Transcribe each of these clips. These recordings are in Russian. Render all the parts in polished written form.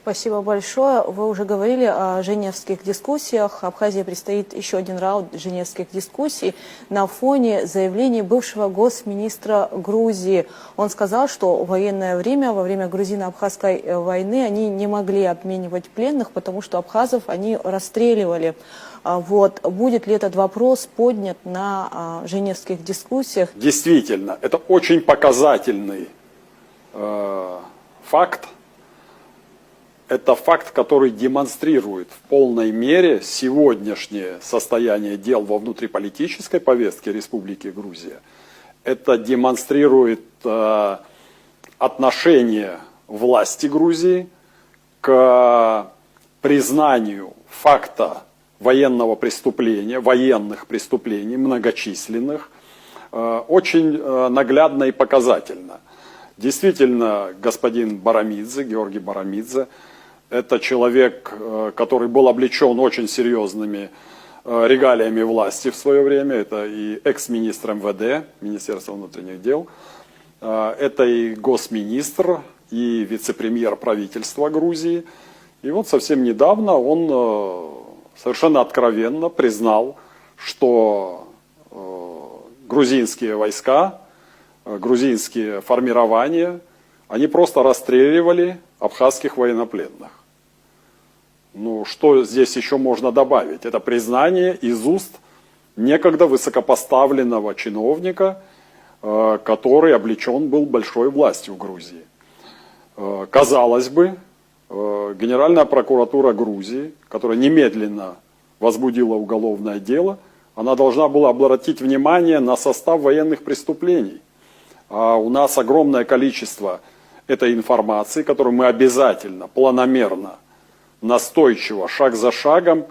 Спасибо большое. Вы уже говорили о женевских дискуссиях. Абхазии предстоит еще один раунд женевских дискуссий на фоне заявлений бывшего госминистра Грузии. Он сказал, что в военное время, во время грузино-абхазской войны, они не могли обменивать пленных, потому что абхазов они расстреливали. Вот. Будет ли этот вопрос поднят на женевских дискуссиях? Действительно, это очень показательный факт. Это факт, который демонстрирует в полной мере сегодняшнее состояние дел во внутриполитической повестке Республики Грузия. Это демонстрирует отношение власти Грузии к признанию факта военного преступления, военных преступлений, многочисленных, очень наглядно и показательно. Действительно, господин Барамидзе, Георгий Барамидзе, это человек, который был облечен очень серьезными регалиями власти в свое время. Это и экс-министр МВД, Министерства внутренних дел. Это и госминистр, и вице-премьер правительства Грузии. И вот совсем недавно он совершенно откровенно признал, что грузинские войска, грузинские формирования, они просто расстреливали абхазских военнопленных. Ну, что здесь еще можно добавить? Это признание из уст некогда высокопоставленного чиновника, который облечен был большой властью Грузии. Казалось бы, Генеральная прокуратура Грузии, которая немедленно возбудила уголовное дело, она должна была обратить внимание на состав военных преступлений. А у нас огромное количество этой информации, которую мы обязательно, планомерно, настойчиво, шаг за шагом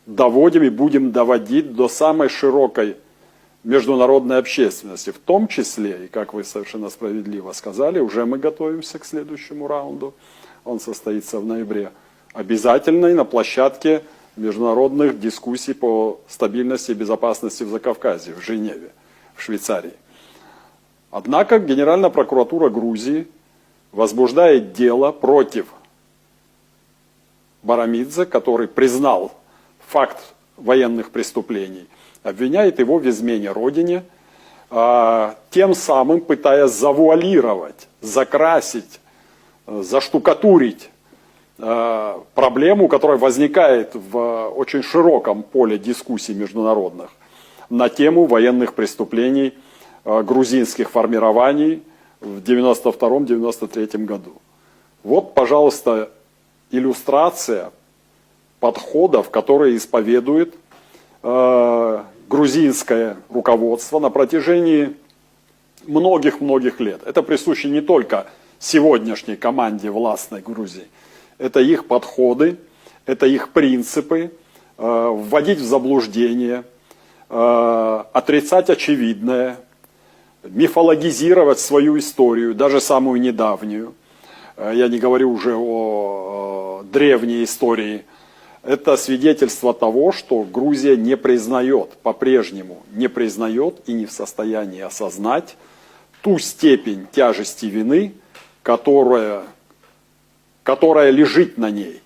доводим и будем доводить до самой широкой международной общественности. В том числе, и как вы совершенно справедливо сказали, уже мы готовимся к следующему раунду. Он состоится в ноябре. Обязательно и на площадке международных дискуссий по стабильности и безопасности в Закавказье, в Женеве, в Швейцарии. Однако Генеральная прокуратура Грузии возбуждает дело против Барамидзе, который признал факт военных преступлений, обвиняет его в измене родине, тем самым пытаясь завуалировать, закрасить, заштукатурить проблему, которая возникает в очень широком поле дискуссий международных на тему военных преступлений грузинских формирований в 1992-1993 году. Вот, пожалуйста, иллюстрация подходов, которые исповедует грузинское руководство на протяжении многих-многих лет. Это присуще не только сегодняшней команде властной Грузии. Это их подходы, это их принципы, вводить в заблуждение, отрицать очевидное, мифологизировать свою историю, даже самую недавнюю. Я не говорю уже о древней истории. Это свидетельство того, что Грузия не признает, по-прежнему не признает и не в состоянии осознать ту степень тяжести вины, которая лежит на ней.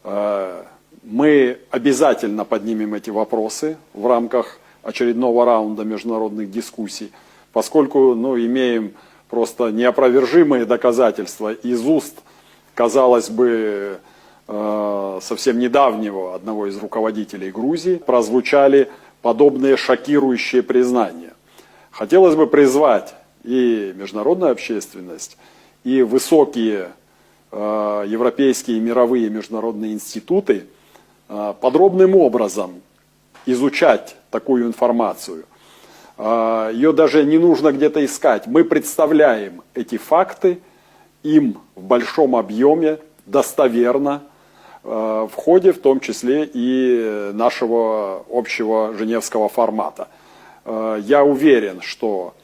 Мы обязательно поднимем эти вопросы в рамках очередного раунда международных дискуссий, поскольку имеем просто неопровержимые доказательства из уст, казалось бы, совсем недавнего одного из руководителей Грузии, прозвучали подобные шокирующие признания. Хотелось бы призвать и международную общественность, и высокие европейские и мировые международные институты подробным образом изучать такую информацию. Ее даже не нужно где-то искать. Мы представляем эти факты им в большом объеме, достоверно, в ходе, в том числе, и нашего общего женевского формата. Я уверен, что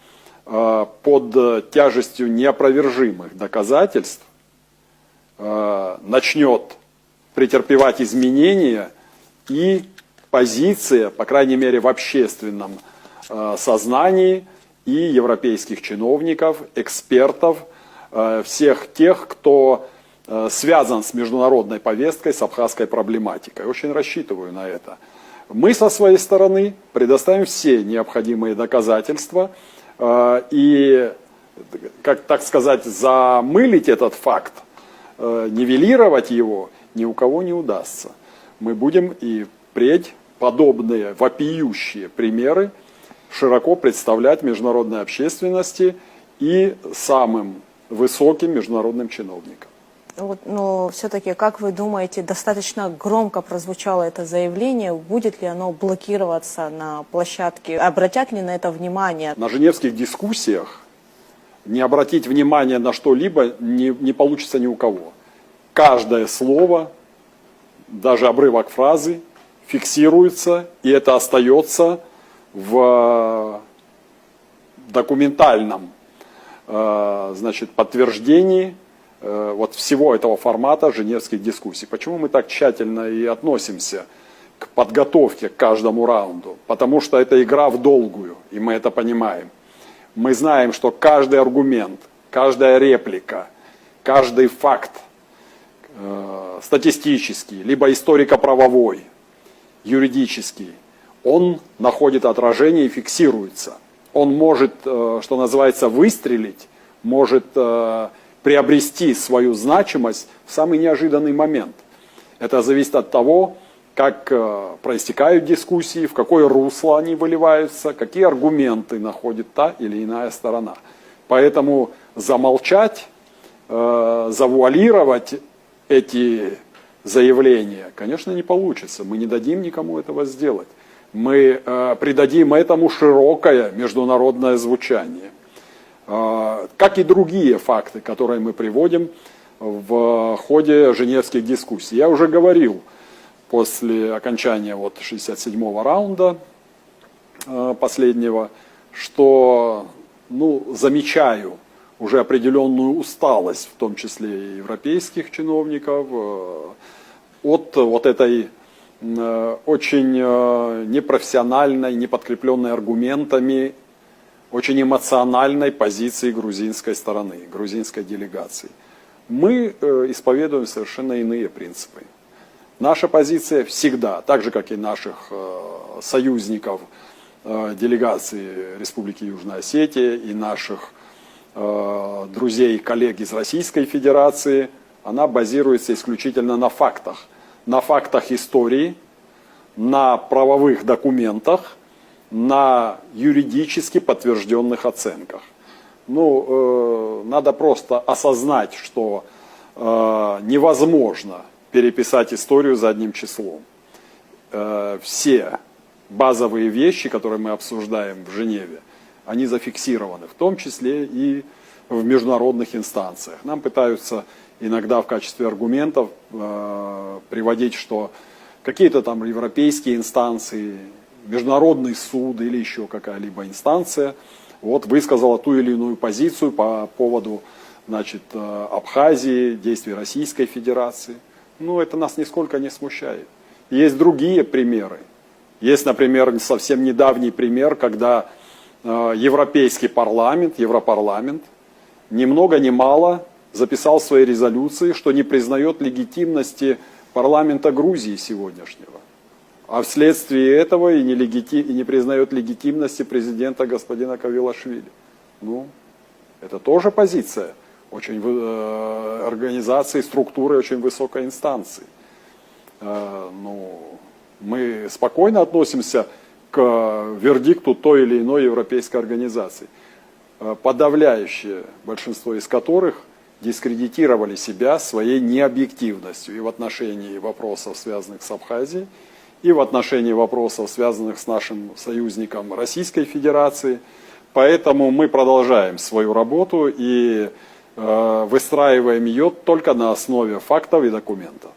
под тяжестью неопровержимых доказательств начнет претерпевать изменения и позиция, по крайней мере в общественном сознании, и европейских чиновников, экспертов, всех тех, кто связан с международной повесткой, с абхазской проблематикой. Очень рассчитываю на это. Мы со своей стороны предоставим все необходимые доказательства и, как так сказать, замылить этот факт, нивелировать его ни у кого не удастся. Мы будем и впредь подобные вопиющие примеры широко представлять международной общественности и самым высоким международным чиновникам. Вот, но все-таки, как вы думаете, достаточно громко прозвучало это заявление? Будет ли оно блокироваться на площадке? Обратят ли на это внимание? На женевских дискуссиях не обратить внимание на что-либо не получится ни у кого. Каждое слово, даже обрывок фразы фиксируется, и это остается в документальном, значит, подтверждении вот всего этого формата женевских дискуссий. Почему мы так тщательно и относимся к подготовке к каждому раунду? Потому что это игра в долгую, и мы это понимаем. Мы знаем, что каждый аргумент, каждая реплика, каждый факт статистический, либо историко-правовой, юридический, он находит отражение и фиксируется. Он может, что называется, выстрелить, может приобрести свою значимость в самый неожиданный момент. Это зависит от того, как проистекают дискуссии, в какое русло они выливаются, какие аргументы находит та или иная сторона. Поэтому замолчать, завуалировать эти заявления, конечно, не получится. Мы не дадим никому этого сделать. Мы придадим этому широкое международное звучание. Как и другие факты, которые мы приводим в ходе женевских дискуссий. Я уже говорил, после окончания 67-го раунда последнего, что замечаю уже определенную усталость, в том числе и европейских чиновников, от этой очень непрофессиональной, не подкрепленной аргументами, очень эмоциональной позиции грузинской стороны, грузинской делегации. Мы исповедуем совершенно иные принципы. Наша позиция всегда, так же как и наших союзников делегации Республики Южная Осетия и наших друзей и коллег из Российской Федерации, она базируется исключительно на фактах истории, на правовых документах, на юридически подтвержденных оценках. Надо просто осознать, что невозможно переписать историю задним числом. Все базовые вещи, которые мы обсуждаем в Женеве, они зафиксированы, в том числе и в международных инстанциях. Нам пытаются иногда в качестве аргументов приводить, что какие-то там европейские инстанции, Международный суд или еще какая-либо инстанция высказала ту или иную позицию по поводу, Абхазии, действий Российской Федерации. Это нас нисколько не смущает. Есть другие примеры. Есть, например, совсем недавний пример, когда Европейский парламент, Европарламент, ни много ни мало записал в своей резолюции, что не признает легитимности парламента Грузии сегодняшнего. А вследствие этого и не признает легитимности президента господина Кавилашвили. Это тоже позиция очень организации, структуры очень высокой инстанции. Мы спокойно относимся к вердикту той или иной европейской организации, подавляющее большинство из которых дискредитировали себя своей необъективностью и в отношении вопросов, связанных с Абхазией, и в отношении вопросов, связанных с нашим союзником Российской Федерации. Поэтому мы продолжаем свою работу и выстраиваем ее только на основе фактов и документов.